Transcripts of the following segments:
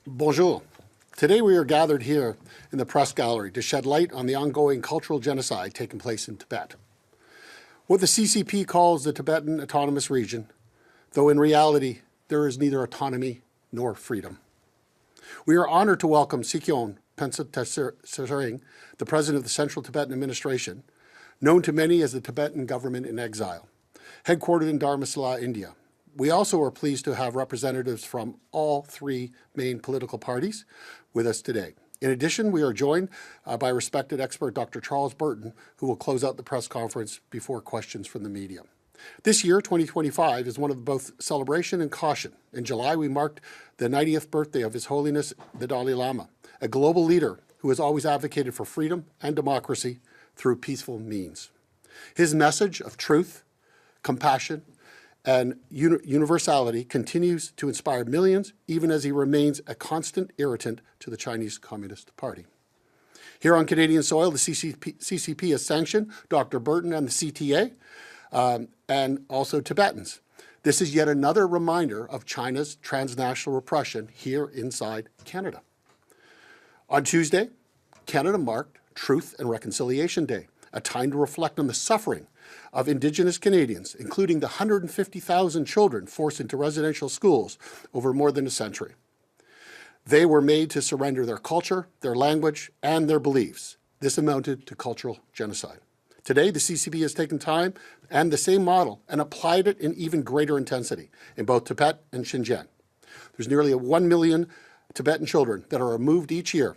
Bonjour. Today we are gathered here in the press gallery to shed light on the ongoing cultural genocide taking place in Tibet. What the CCP calls the Tibetan Autonomous Region, though in reality there is neither autonomy nor freedom. We are honored to welcome Sikyon Pensa Tsering, the President of the Central Tibetan Administration, known to many as the Tibetan government-in-exile, headquartered in Dharamsala, India. We also are pleased to have representatives from all three main political parties with us today. In addition, we are joined by respected expert Dr. Charles Burton, who will close out the press conference before questions from the media. This year, 2025, is one of both celebration and caution. In July, we marked the 90th birthday of His Holiness the Dalai Lama, a global leader who has always advocated for freedom and democracy through peaceful means. His message of truth, compassion, and universality continues to inspire millions, even as he remains a constant irritant to the Chinese Communist Party. Here on Canadian soil, the CCP has sanctioned Dr. Burton and the CTA, and also Tibetans. This is yet another reminder of China's transnational repression here inside Canada. On Tuesday, Canada marked Truth and Reconciliation Day, a time to reflect on the suffering of Indigenous Canadians, including the 150,000 children forced into residential schools over more than a century. They were made to surrender their culture, their language, and their beliefs. This amounted to cultural genocide. Today, the CCP has taken time and the same model and applied it in even greater intensity in both Tibet and Xinjiang. There's nearly 1 million Tibetan children that are removed each year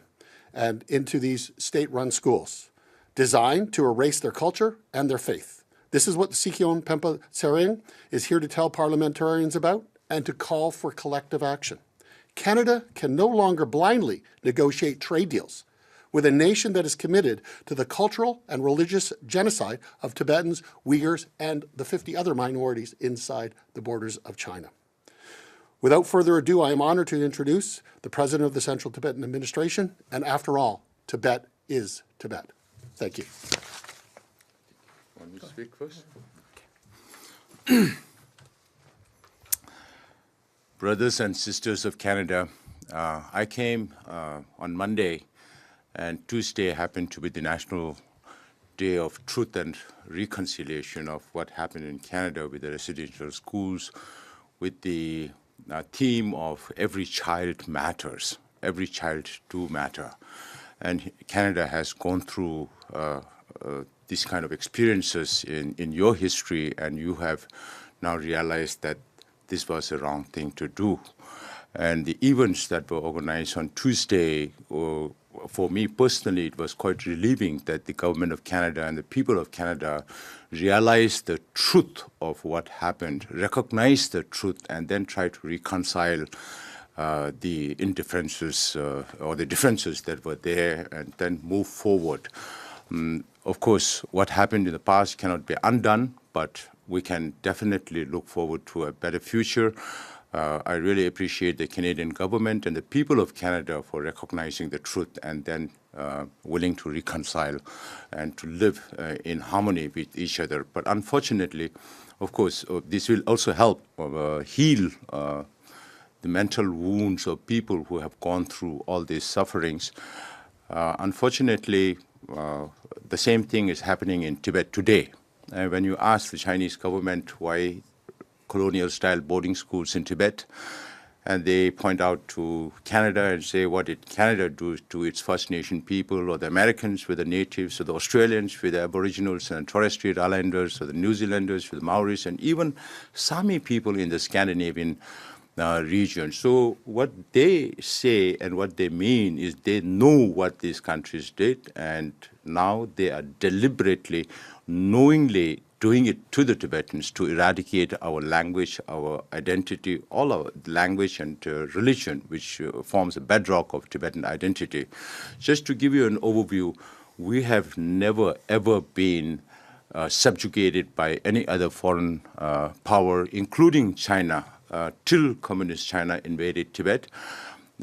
and into these state-run schools, designed to erase their culture and their faith. This is what Sikyon Pensa Tsering is here to tell parliamentarians about and to call for collective action. Canada can no longer blindly negotiate trade deals with a nation that is committed to the cultural and religious genocide of Tibetans, Uyghurs, and the 50 other minorities inside the borders of China. Without further ado, I am honored to introduce the President of the Central Tibetan Administration, and after all, Tibet is Tibet. Thank you. Want me to speak first? Brothers and sisters of Canada, I came on Monday, and Tuesday happened to be the National Day of Truth and Reconciliation of what happened in Canada with the residential schools, with the theme of every child matters, every child do matter. And Canada has gone through these kind of experiences in your history, and you have now realized that this was the wrong thing to do. And the events that were organized on Tuesday, for me personally, it was quite relieving that the government of Canada and the people of Canada realized the truth of what happened, recognized the truth, and then tried to reconcile the indifferences or the differences that were there, and then move forward. Of course, what happened in the past cannot be undone, but we can definitely look forward to a better future. I really appreciate the Canadian government and the people of Canada for recognizing the truth and then willing to reconcile and to live in harmony with each other. But unfortunately, of course, this will also help heal the mental wounds of people who have gone through all these sufferings. Unfortunately, the same thing is happening in Tibet today. When you ask the Chinese government why colonial-style boarding schools in Tibet, and they point out to Canada and say, what did Canada do to its First Nation people, or the Americans with the natives, or the Australians with the Aboriginals and Torres Strait Islanders, or the New Zealanders with the Maoris, and even Sami people in the Scandinavian region. So what they say and what they mean is they know what these countries did, and now they are deliberately, knowingly doing it to the Tibetans to eradicate our language, our identity, all our language and religion, which forms a bedrock of Tibetan identity. Just to give you an overview, we have never, ever been subjugated by any other foreign power, including China, till Communist China invaded Tibet.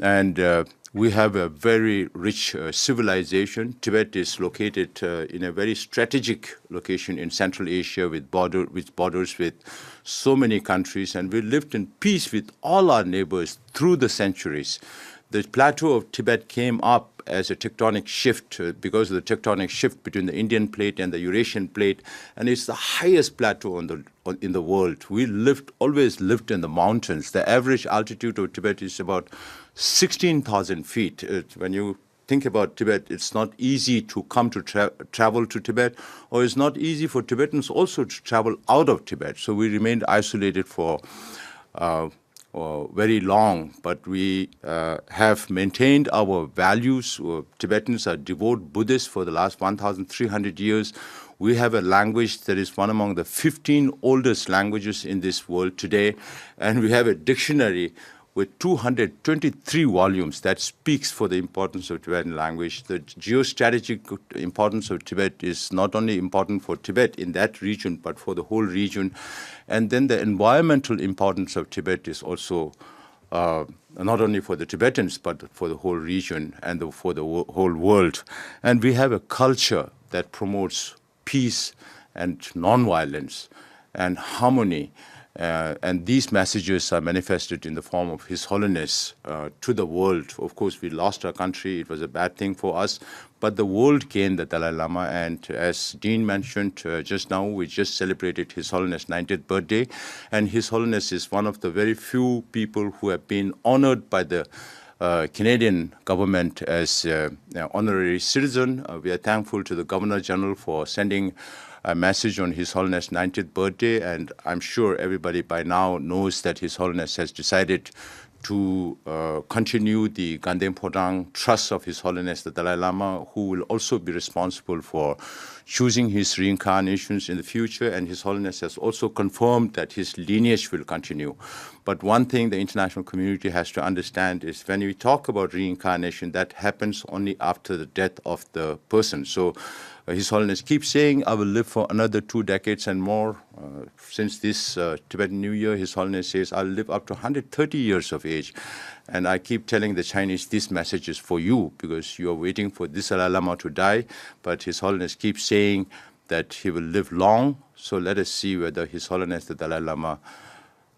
And we have a very rich civilization. Tibet is located in a very strategic location in Central Asia with borders with so many countries, and we lived in peace with all our neighbors through the centuries. The plateau of Tibet came up as a tectonic shift because of the tectonic shift between the Indian plate and the Eurasian plate, and it's the highest plateau in the world. We always lived in the mountains. The average altitude of Tibet is about 16,000 feet. When you think about Tibet, it's not easy to come to travel to Tibet, or it's not easy for Tibetans also to travel out of Tibet. So we remained isolated for very long, but we have maintained our values. Tibetans are devout Buddhists for the last 1,300 years. We have a language that is one among the 15 oldest languages in this world today, and we have a dictionary with 223 volumes that speaks for the importance of Tibetan language. The geostrategic importance of Tibet is not only important for Tibet in that region, but for the whole region. And then the environmental importance of Tibet is also not only for the Tibetans, but for the whole region and for the whole world. And we have a culture that promotes peace and nonviolence and harmony. And these messages are manifested in the form of His Holiness to the world. Of course, we lost our country. It was a bad thing for us. But the world gained the Dalai Lama. And as Dean mentioned just now, we just celebrated His Holiness' 90th birthday. And His Holiness is one of the very few people who have been honored by the Canadian government as an honorary citizen. We are thankful to the Governor General for sending a message on His Holiness' 90th birthday, and I'm sure everybody by now knows that His Holiness has decided to continue the Ganden Podang Trust of His Holiness the Dalai Lama, who will also be responsible for choosing his reincarnations in the future, and His Holiness has also confirmed that his lineage will continue. But one thing the international community has to understand is when we talk about reincarnation, that happens only after the death of the person. So His Holiness keeps saying, I will live for another 2 decades and more. Since this Tibetan New Year, His Holiness says, I'll live up to 130 years of age. And I keep telling the Chinese, this message is for you, because you are waiting for this Dalai Lama to die. But His Holiness keeps saying that he will live long. So let us see whether His Holiness the Dalai Lama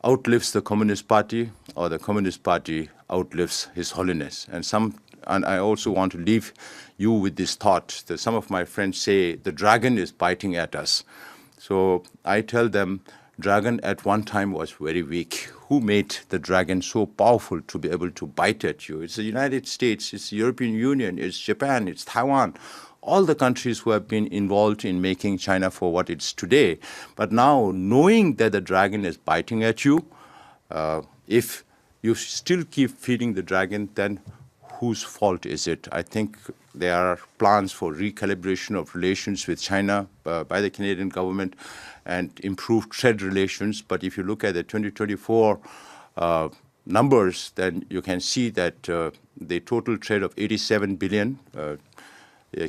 outlives the Communist Party, or the Communist Party outlives His Holiness. And I also want to leave you with this thought that some of my friends say the dragon is biting at us. So I tell them, dragon at one time was very weak. Who made the dragon so powerful to be able to bite at you? It's the United States, it's the European Union, it's Japan, it's Taiwan. All the countries who have been involved in making China for what it's today. But now, knowing that the dragon is biting at you, if you still keep feeding the dragon, then whose fault is it? I think there are plans for recalibration of relations with China by the Canadian government and improved trade relations. But if you look at the 2024 numbers, then you can see that the total trade of 87 billion,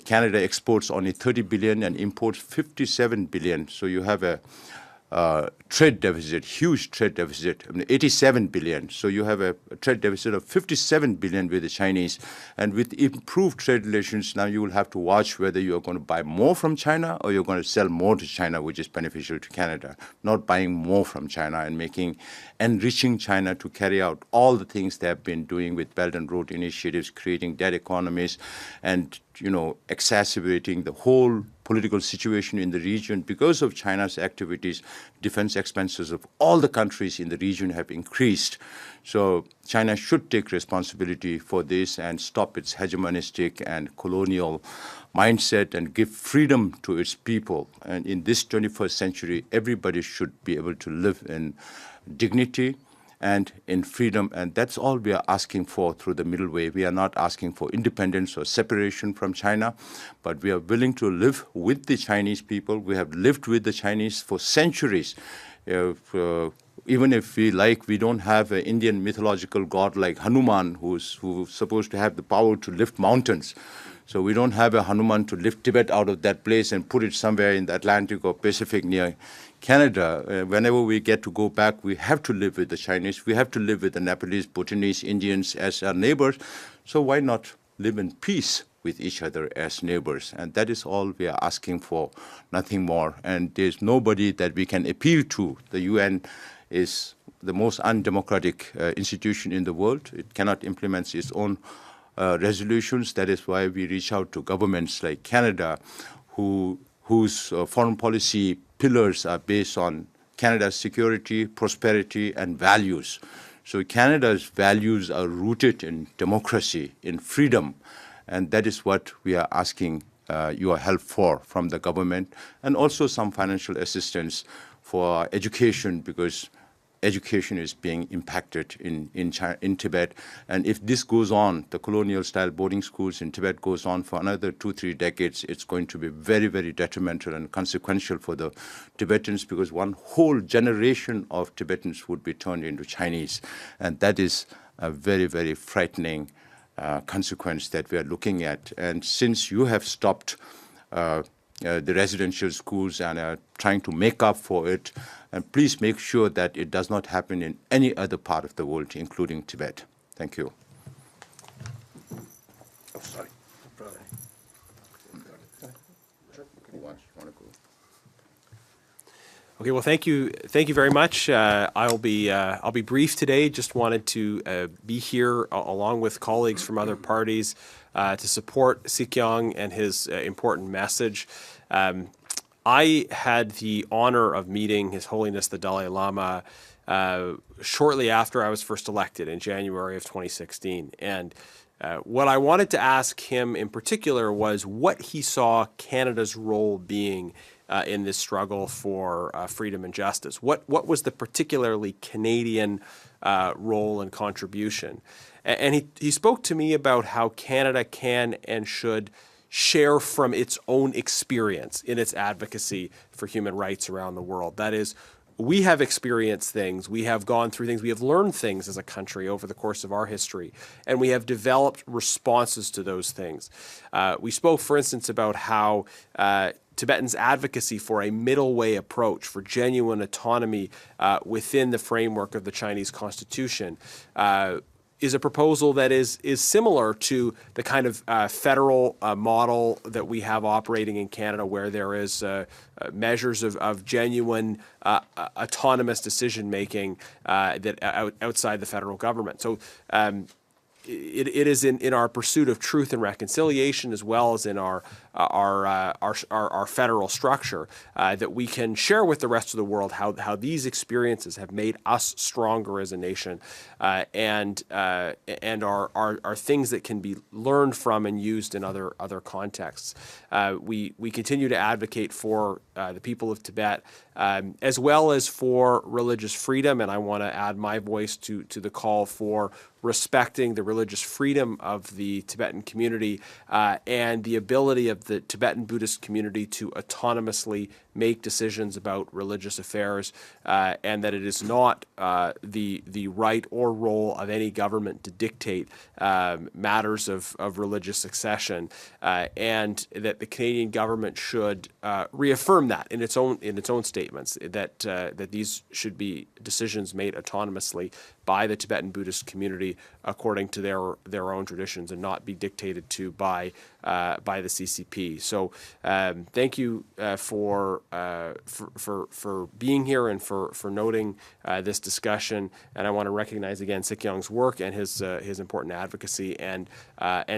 Canada exports only 30 billion and imports 57 billion. So you have a trade deficit, huge trade deficit, 87 billion. So you have a trade deficit of 57 billion with the Chinese. And with improved trade relations, now you will have to watch whether you are going to buy more from China or you're going to sell more to China, which is beneficial to Canada, not buying more from China and enriching China to carry out all the things they have been doing with Belt and Road initiatives, creating dead economies, and exacerbating the whole political situation in the region. Because of China's activities, defense expenses of all the countries in the region have increased. So China should take responsibility for this and stop its hegemonistic and colonial mindset and give freedom to its people. And in this 21st century, everybody should be able to live in dignity and in freedom, and that's all we are asking for through the middle way. We are not asking for independence or separation from China, but we are willing to live with the Chinese people. We have lived with the Chinese for centuries. Even if we don't have an Indian mythological god like Hanuman, who's supposed to have the power to lift mountains. So we don't have a Hanuman to lift Tibet out of that place and put it somewhere in the Atlantic or Pacific near Canada. Whenever we get to go back, we have to live with the Chinese. We have to live with the Nepalese, Bhutanese, Indians as our neighbors. So why not live in peace with each other as neighbors? And that is all we are asking for, nothing more. And there's nobody that we can appeal to. The UN is the most undemocratic institution in the world. It cannot implement its own resolutions. That is why we reach out to governments like Canada, whose foreign policy pillars are based on Canada's security, prosperity, and values. So Canada's values are rooted in democracy, in freedom, and that is what we are asking your help for from the government, and also some financial assistance for education, because education is being impacted in Tibet. And if this goes on, the colonial-style boarding schools in Tibet goes on for another 2-3 decades, it's going to be very, very detrimental and consequential for the Tibetans, because one whole generation of Tibetans would be turned into Chinese. And that is a very, very frightening consequence that we are looking at. And since you have stopped the residential schools and are trying to make up for it, and please make sure that it does not happen in any other part of the world, including Tibet. Thank you. Oh, sorry. Okay, well, thank you very much. I'll be brief today. Just wanted to be here along with colleagues from other parties to support Sikyong and his important message. I had the honor of meeting His Holiness the Dalai Lama shortly after I was first elected in January of 2016. And what I wanted to ask him in particular was what he saw Canada's role being in this struggle for freedom and justice. What was the particularly Canadian role and contribution? And he spoke to me about how Canada can and should share from its own experience in its advocacy for human rights around the world. That is, we have experienced things, we have gone through things, we have learned things as a country over the course of our history, and we have developed responses to those things. We spoke, for instance, about how Tibetans' advocacy for a middle way approach, for genuine autonomy within the framework of the Chinese Constitution, is a proposal that is similar to the kind of federal model that we have operating in Canada, where there is measures of genuine autonomous decision-making that outside the federal government. So it is in our pursuit of truth and reconciliation, as well as in our federal structure, that we can share with the rest of the world how these experiences have made us stronger as a nation, and are things that can be learned from and used in other contexts. We continue to advocate for the people of Tibet, as well as for religious freedom, and I want to add my voice to the call for respecting the religious freedom of the Tibetan community and the ability of the Tibetan Buddhist community to autonomously make decisions about religious affairs, and that it is not the right or role of any government to dictate matters of religious succession, and that the Canadian government should reaffirm that in its own statements, that these should be decisions made autonomously by the Tibetan Buddhist community according to their own traditions, and not be dictated to by the CCP. So thank you for being here and for noting this discussion. And I want to recognize again Sikyong's work and his important advocacy, and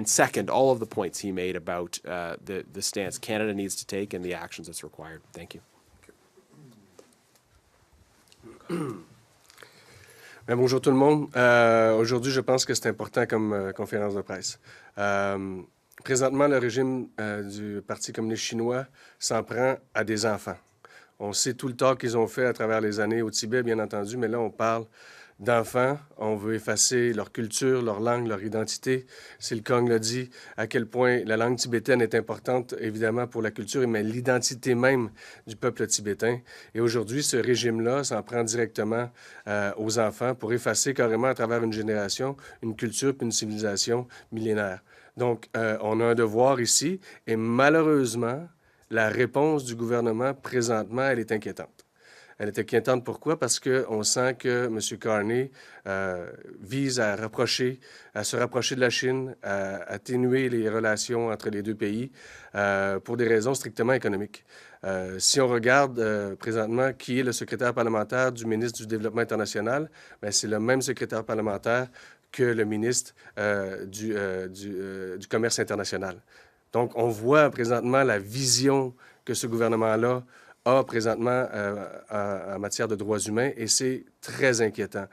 second all of the points he made about the stance Canada needs to take and the actions that's required. Thank you. Bien, bonjour tout le monde. Aujourd'hui, je pense que c'est important comme conférence de presse. Présentement, le régime du Parti communiste chinois s'en prend à des enfants. On sait tout le tort qu'ils ont fait à travers les années au Tibet, bien entendu, mais là, on parle d'enfants. On veut effacer leur culture, leur langue, leur identité. Silkong l'a dit, à quel point la langue tibétaine est importante, évidemment, pour la culture, mais l'identité même du peuple tibétain. Et aujourd'hui, ce régime-là s'en prend directement aux enfants pour effacer carrément à travers une génération une culture puis une civilisation millénaire. Donc, on a un devoir ici, et malheureusement, la réponse du gouvernement présentement, elle est inquiétante. Elle est inquiétante pourquoi? Parce qu'on sent que M. Carney vise à se rapprocher de la Chine, à atténuer les relations entre les deux pays pour des raisons strictement économiques. Si on regarde présentement qui est le secrétaire parlementaire du ministre du Développement international, bien, c'est le même secrétaire parlementaire que le ministre du Commerce international. Donc, on voit présentement la vision que ce gouvernement-là a présentement en matière de droits humains et c'est très inquiétant.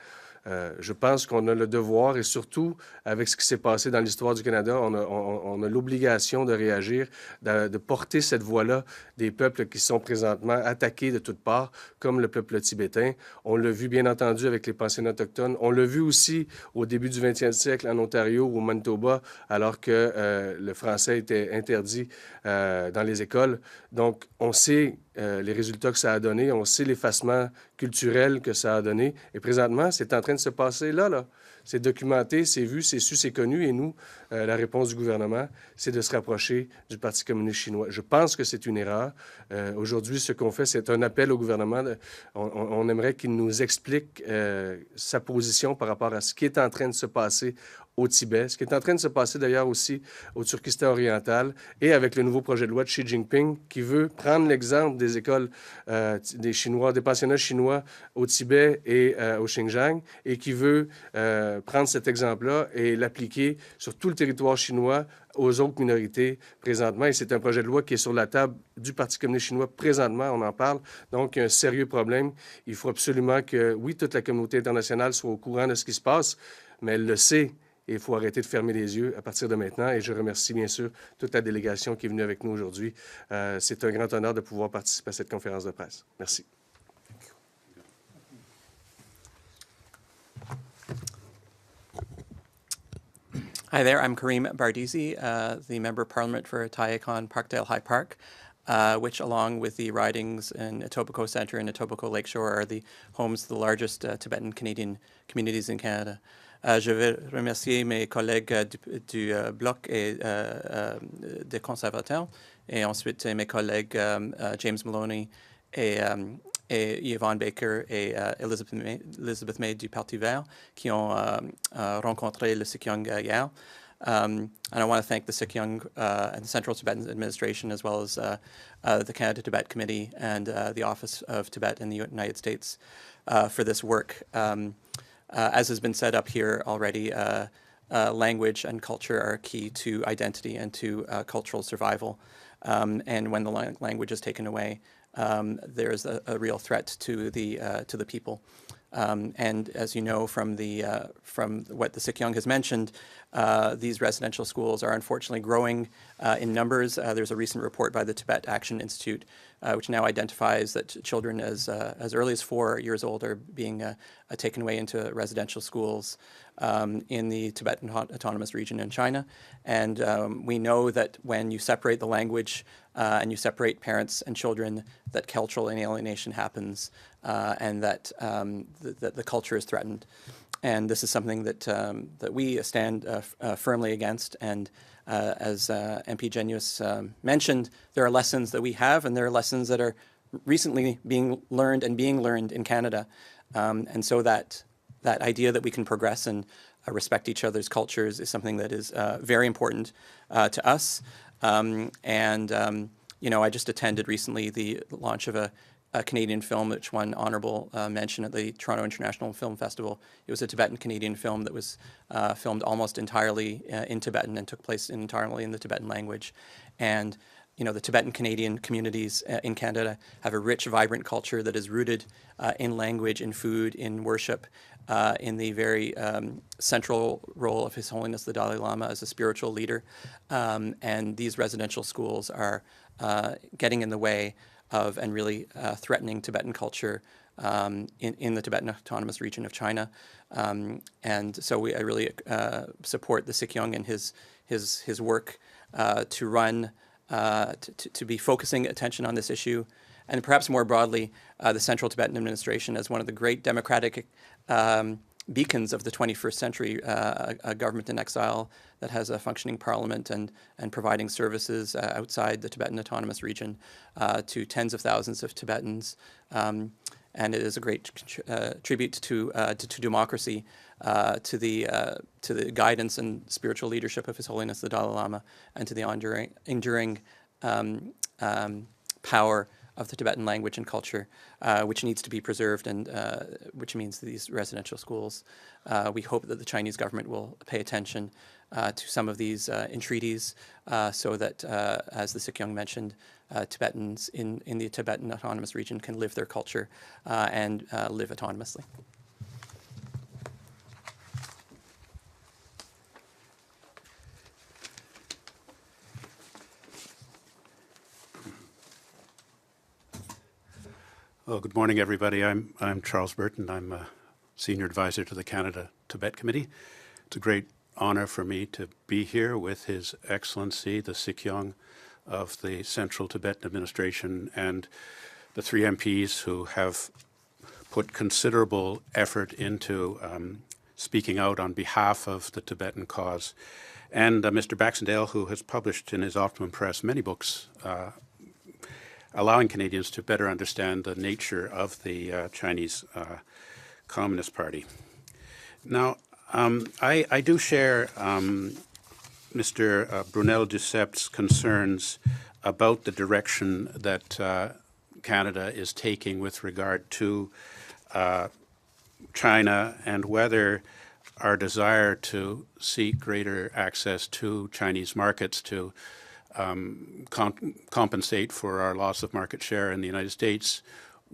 Je pense qu'on a le devoir, et surtout avec ce qui s'est passé dans l'histoire du Canada, on a l'obligation de réagir, de porter cette voix-là des peuples qui sont présentement attaqués de toutes parts, comme le peuple tibétain. On l'a vu, bien entendu, avec les pensionnats autochtones. On l'a vu aussi au début du 20e siècle en Ontario ou au Manitoba, alors que le français était interdit dans les écoles. Donc, on sait les résultats que ça a donné, on sait l'effacement culturel que ça a donné. Et présentement, c'est en train de se passer là. C'est documenté, c'est vu, c'est su, c'est connu. Et nous, la réponse du gouvernement, c'est de se rapprocher du Parti communiste chinois. Je pense que c'est une erreur. Aujourd'hui, ce qu'on fait, c'est un appel au gouvernement. On aimerait qu'il nous explique sa position par rapport à ce qui est en train de se passer au Tibet, ce qui est en train de se passer d'ailleurs aussi au Turkestan oriental et avec le nouveau projet de loi de Xi Jinping qui veut prendre l'exemple des écoles des Chinois, des pensionnats chinois au Tibet et au Xinjiang et qui veut prendre cet exemple-là et l'appliquer sur tout le territoire chinois aux autres minorités présentement. Et c'est un projet de loi qui est sur la table du Parti communiste chinois présentement, on en parle. Donc, il y a un sérieux problème. Il faut absolument que, oui, toute la communauté internationale soit au courant de ce qui se passe, mais elle le sait. Et il faut arrêter de fermer les yeux à partir de maintenant. Et je remercie bien sûr toute la délégation qui est venue avec nous aujourd'hui. C'est un grand honneur de pouvoir participer à cette conférence de presse. Merci. Hi there, I'm Kareem Bardisi, the Member of Parliament for Tayakan Parkdale High Park, which along with the ridings in Etobicoke Centre and Etobicoke Lakeshore are the homes to the largest Tibetan Canadian communities in Canada. Je veux remercier mes collègues du Bloc et des conservateurs et ensuite mes collègues James Maloney et Yvonne Baker et Elizabeth May du Parti vert qui ont rencontré le Sikyong hier. And I want to thank the Sikyong and the Central Tibetan Administration as well as the Canada-Tibet Committee and the Office of Tibet in the United States for this work. As has been said up here already, language and culture are key to identity and to cultural survival. And when the language is taken away, there's a real threat to the people. And as you know from what the Sikyong has mentioned, these residential schools are unfortunately growing in numbers. There's a recent report by the Tibet Action Institute which now identifies that children as early as 4 years old are being taken away into residential schools in the Tibetan Autonomous Region in China. And we know that when you separate the language and you separate parents and children, that cultural alienation happens and that the culture is threatened. And this is something that we stand firmly against. And as MP Genius mentioned, there are lessons that we have, and there are lessons that are recently being learned in Canada. And so that idea that we can progress and respect each other's cultures is something that is very important to us. I just attended recently the launch of a Canadian film which won honorable mention at the Toronto International Film Festival. It was a Tibetan-Canadian film that was filmed almost entirely in Tibetan and took place entirely in the Tibetan language. And the Tibetan-Canadian communities in Canada have a rich, vibrant culture that is rooted in language, in food, in worship, in the very central role of His Holiness the Dalai Lama as a spiritual leader. And these residential schools are getting in the way of and really threatening Tibetan culture in the Tibetan Autonomous Region of China. And so I really support the Sikyong and his work to run, to be focusing attention on this issue. And perhaps more broadly, the Central Tibetan Administration as one of the great democratic beacons of the 21st century, a government in exile that has a functioning parliament and providing services outside the Tibetan Autonomous Region to tens of thousands of Tibetans. and it is a great tribute to democracy, to the guidance and spiritual leadership of His Holiness the Dalai Lama, and to the enduring power of the Tibetan language and culture, which needs to be preserved, and which means these residential schools. We hope that the Chinese government will pay attention to some of these entreaties, so that, as the Sikyong mentioned, Tibetans in the Tibetan Autonomous Region can live their culture and live autonomously. Well, good morning, everybody. I'm Charles Burton. I'm a senior advisor to the Canada-Tibet Committee. It's a great honor for me to be here with His Excellency, the Sikyong of the Central Tibetan Administration, and the 3 MPs who have put considerable effort into speaking out on behalf of the Tibetan cause, and Mr. Baxendale, who has published in his Optimum Press many books allowing Canadians to better understand the nature of the Chinese Communist Party. Now, I do share Mr. Brunel Ducept's concerns about the direction that Canada is taking with regard to China, and whether our desire to seek greater access to Chinese markets to compensate for our loss of market share in the United States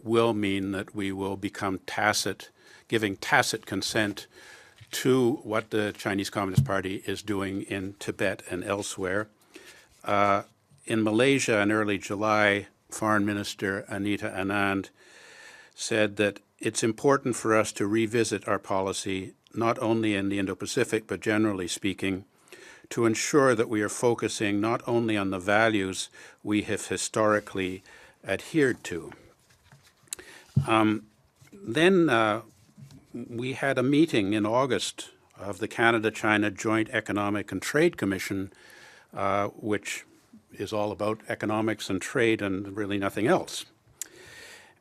will mean that we will become giving tacit consent to what the Chinese Communist Party is doing in Tibet and elsewhere. In Malaysia in early July, Foreign Minister Anita Anand said that it's important for us to revisit our policy, not only in the Indo-Pacific, but generally speaking, to ensure that we are focusing not only on the values we have historically adhered to. Then we had a meeting in August of the Canada-China Joint Economic and Trade Commission, which is all about economics and trade and really nothing else.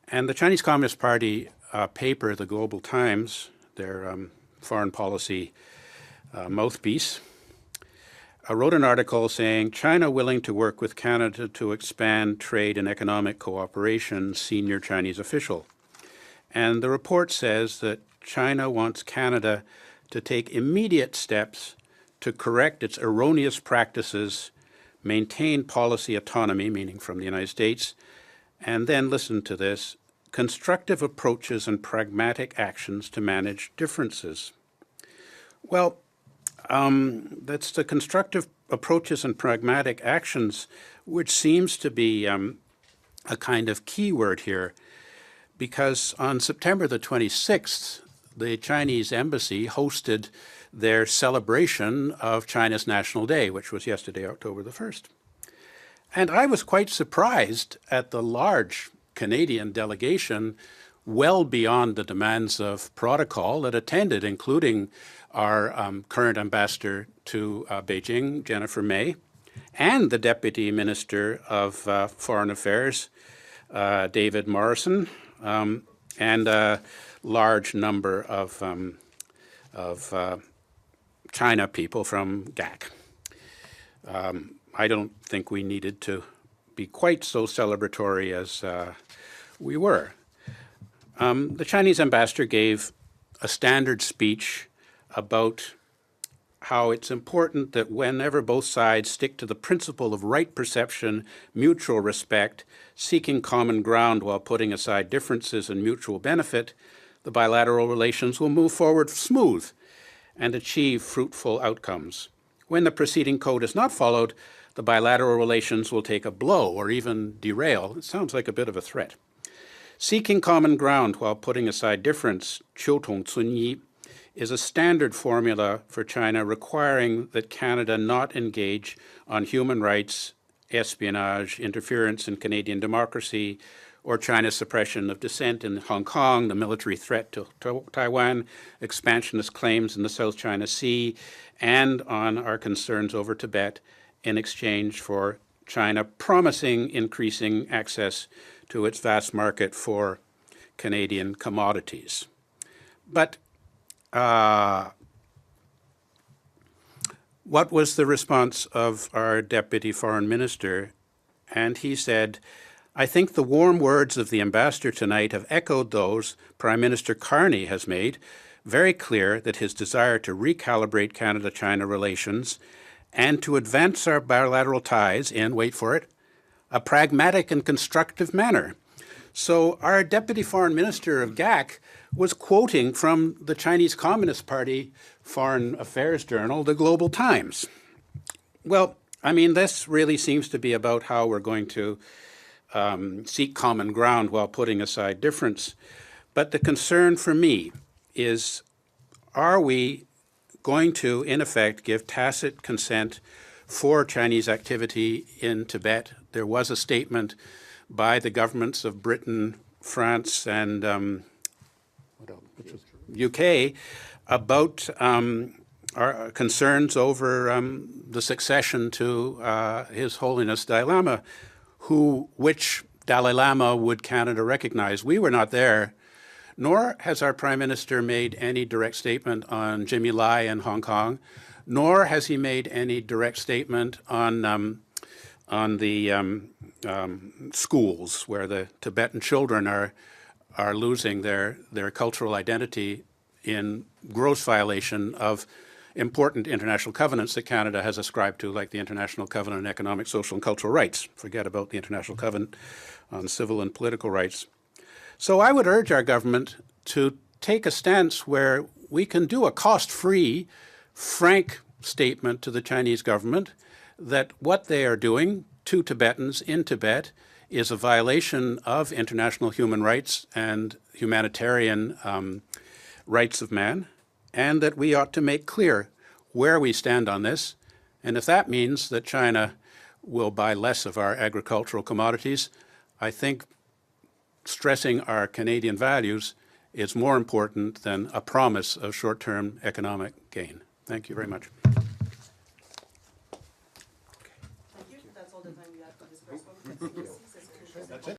And the Chinese Communist Party paper, the Global Times, their foreign policy mouthpiece, wrote an article saying, "China willing to work with Canada to expand trade and economic cooperation, senior Chinese official." And the report says that China wants Canada to take immediate steps to correct its erroneous practices, maintain policy autonomy, meaning from the United States, and then, listen to this, constructive approaches and pragmatic actions to manage differences. Well, that's the constructive approaches and pragmatic actions, which seems to be a kind of keyword here, because on September the 26th, the Chinese embassy hosted their celebration of China's National Day, which was yesterday, October the 1st. And I was quite surprised at the large Canadian delegation, well beyond the demands of protocol, that attended, including our current ambassador to Beijing, Jennifer May, and the Deputy Minister of Foreign Affairs, David Morrison, and a large number of China people from GAC. I don't think we needed to be quite so celebratory as we were. The Chinese ambassador gave a standard speech about how it's important that whenever both sides stick to the principle of right perception, mutual respect, seeking common ground while putting aside differences and mutual benefit, the bilateral relations will move forward smooth and achieve fruitful outcomes. When the preceding code is not followed, the bilateral relations will take a blow or even derail. It sounds like a bit of a threat. Seeking common ground while putting aside difference, 求同存异, is a standard formula for China requiring that Canada not engage on human rights, espionage, interference in Canadian democracy, or China's suppression of dissent in Hong Kong, the military threat to Taiwan, expansionist claims in the South China Sea, and on our concerns over Tibet in exchange for China promising increasing access to its vast market for Canadian commodities. But what was the response of our Deputy Foreign Minister? And he said, I think the warm words of the ambassador tonight have echoed those Prime Minister Carney has made, very clear that his desire to recalibrate Canada-China relations and to advance our bilateral ties in, wait for it, a pragmatic and constructive manner. So our Deputy Foreign Minister of GAC was quoting from the Chinese Communist Party Foreign Affairs Journal, the Global Times. Well, I mean, this really seems to be about how we're going to seek common ground while putting aside difference. But the concern for me is, are we going to, in effect, give tacit consent for Chinese activity in Tibet? There was a statement by the governments of Britain, France, and UK about our concerns over the succession to His Holiness Dalai Lama, which Dalai Lama would Canada recognize. We were not there, nor has our Prime Minister made any direct statement on Jimmy Lai in Hong Kong, nor has he made any direct statement on the schools where the Tibetan children are losing their cultural identity in gross violation of important international covenants that Canada has ascribed to, like the International Covenant on Economic, Social, and Cultural Rights. Forget about the International Covenant on Civil and Political Rights. So I would urge our government to take a stance where we can do a cost-free, frank statement to the Chinese government that what they are doing to Tibetans in Tibet is a violation of international human rights and humanitarian rights of man, and that we ought to make clear where we stand on this. And if that means that China will buy less of our agricultural commodities, I think stressing our Canadian values is more important than a promise of short-term economic gain. Thank you very much. Thank you. That's all the time we have for this person.